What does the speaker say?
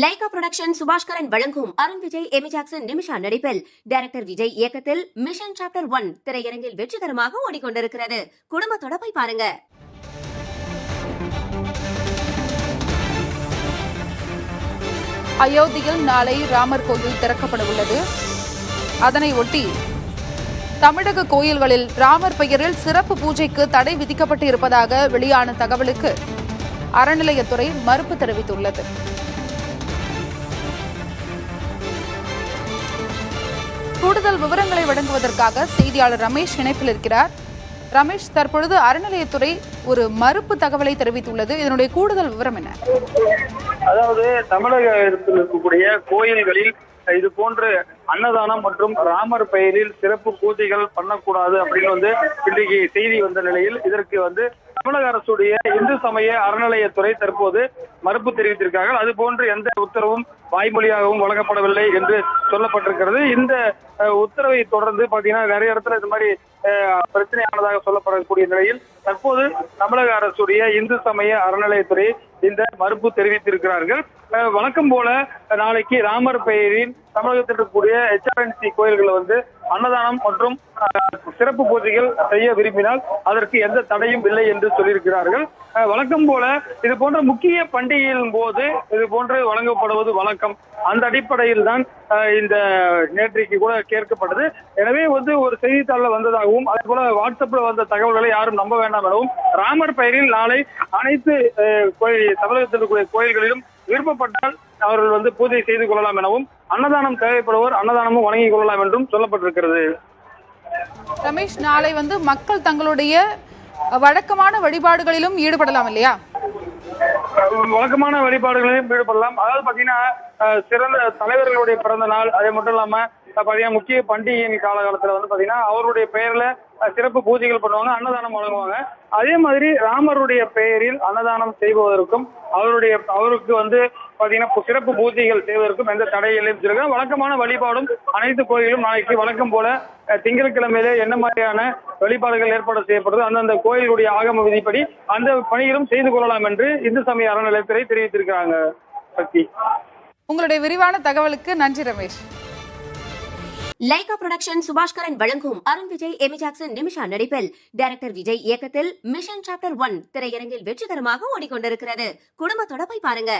Lyca production Subaskaran வழங்கும் Arun Vijay, Amy Jackson, Nimisha நடிப்பில் director Vijay இயக்கத்தில் மிஷன் சாப்டர் 1 திரையரங்கில் வெற்றிகரமாக ஓடிக்கொண்டிருக்கிறது. குடும்பத்தோட போய் பாருங்க. அயோத்தியில் நாளை ராமர் கோயில் திறக்கப்பட உள்ளது. அதனை ஒட்டி தமிழக கோயில்களில் ராமர் பெயரில் சிறப்பு பூஜைக்கு தடை விதிக்கப்பட்டு இருப்பதாக வெளியான தகவலுக்கு அறநிலையத்துறை மறுப்பு தெரிவித்துள்ளது. கூடுதல் விவரங்களை வழங்குவதற்காக செய்தியாளர் ரமேஷ் இணைப்பில் இருக்கிறார். ரமேஷ், தற்பொழுது அறநிலையத்துறை ஒரு மறுப்பு தகவலை தெரிவித்துள்ளது. இதனுடைய கூடுதல் விவரம் என்ன? அதாவது தமிழகத்தில் இருக்கக்கூடிய கோயில்களில் இது போன்று அன்னதானம் மற்றும் ராமர் பெயரில் சிறப்பு பூஜைகள் பண்ணக்கூடாது அப்படின்னு இன்றைக்கு செய்தி வந்த நிலையில் இதற்கு தமிழக அரசுடைய இந்து சமய அறநிலையத்துறை தற்போது மறுப்பு தெரிவித்திருக்கார்கள். அது போன்று எந்த உத்தரவும் வாய்மொழியாகவும் வழங்கப்படவில்லை என்று சொல்லப்பட்டிருக்கிறது. இந்த உத்தரவை தொடர்ந்து பாத்தீங்கன்னா நிறைய இடத்துல இந்த மாதிரி பிரச்சனையானதாக சொல்லப்படக்கூடிய நிலையில் தற்போது தமிழக அரசுடைய இந்து சமய அறநிலையத்துறை இந்த மறுப்பு தெரிவித்திருக்கிறார்கள். வழக்கம் போல நாளைக்கு ராமர் பெயரில் தமிழகத்தில் இருக்கக்கூடிய HRNC கோயில்கள் அன்னதானம் மற்றும் சிறப்பு பூஜைகள் செய்ய விரும்பினால் அதற்கு எந்த தடையும் இல்லை என்று சொல்லியிருக்கிறார்கள். வழக்கம் போல இது போன்ற முக்கிய பண்டிகையின் போது இது போன்று வழங்கப்படுவது வழக்கம். அந்த அடிப்படையில் தான் இந்த நேற்றைக்கு கூட கேட்கப்பட்டது. எனவே ஒரு செய்தித்தாளில் வந்ததாகவும் அதே போல வாட்ஸ்அப்ல வந்த தகவல்களை யாரும் நம்ப வேண்டாம் எனவும் ராமர் பெயரில் நாளை அனைத்து தமிழகத்தில் இருக்கக்கூடிய கோயில்களிலும் விருப்பப்பட்டால் அவர்கள் பூஜை செய்து கொள்ளலாம் எனவும் அன்னதானம் தேவைப்படுவோர் அன்னதானமும் வழங்கிக் கொள்ளலாம் என்றும் சொல்லப்பட்டிருக்கிறது. ரமேஷ், நாளை மக்கள் தங்களுடைய வழக்கமான வழிபாடுகளிலும் ஈடுபடலாம் இல்லையா? வழக்கமான வழிபாடுகளிலும் ஈடுபடலாம். அதாவது பாத்தீங்கன்னா சிறந்த தலைவர்களுடைய பிறந்த நாள், அதே மட்டும் இல்லாம பாத்தீங்கன்னா முக்கிய பண்டிகையின் காலகாலத்துல பாத்தீங்கன்னா அவருடைய பெயர்ல சிறப்பு பூஜைகள் பண்ணுவாங்க, அன்னதானம் வழங்குவாங்க. அதே மாதிரி ராமருடைய பெயரில் அன்னதானம் செய்வதற்கும் அவருக்கு பாத்தீங்கன்னா சிறப்பு பூஜைகள் செய்வதற்கும் எந்த தடையிலும் இருக்கு. வழக்கமான வழிபாடும் அனைத்து கோயிலும் நாளைக்கு வழக்கம் போல திங்கட்கிழமையிலே என்ன மாதிரியான வழிபாடுகள் ஏற்பாடு செய்யப்படுது அந்தந்த கோயிலுடைய ஆகம விதிப்படி அந்த பணிகளும் செய்து கொள்ளலாம் என்று இந்து சமய அறநிலையத்துறை தெரிவித்திருக்கிறாங்க. சக்தி, உங்களுடைய விரிவான தகவலுக்கு நன்றி ரமேஷ். லைகா புரொடக்ஷன் சுபாஷ்கரன் வழங்கும் அருண் விஜய், எமி ஜாக்சன், நிமிஷா நடிப்பில் டைரக்டர் விஜய் இயக்கத்தில் மிஷன் சாப்டர் 1 திரையரங்கில் வெற்றிகரமாக ஓடிக்கொண்டிருக்கிறது. குடும்பத்தோட போய் பாருங்க.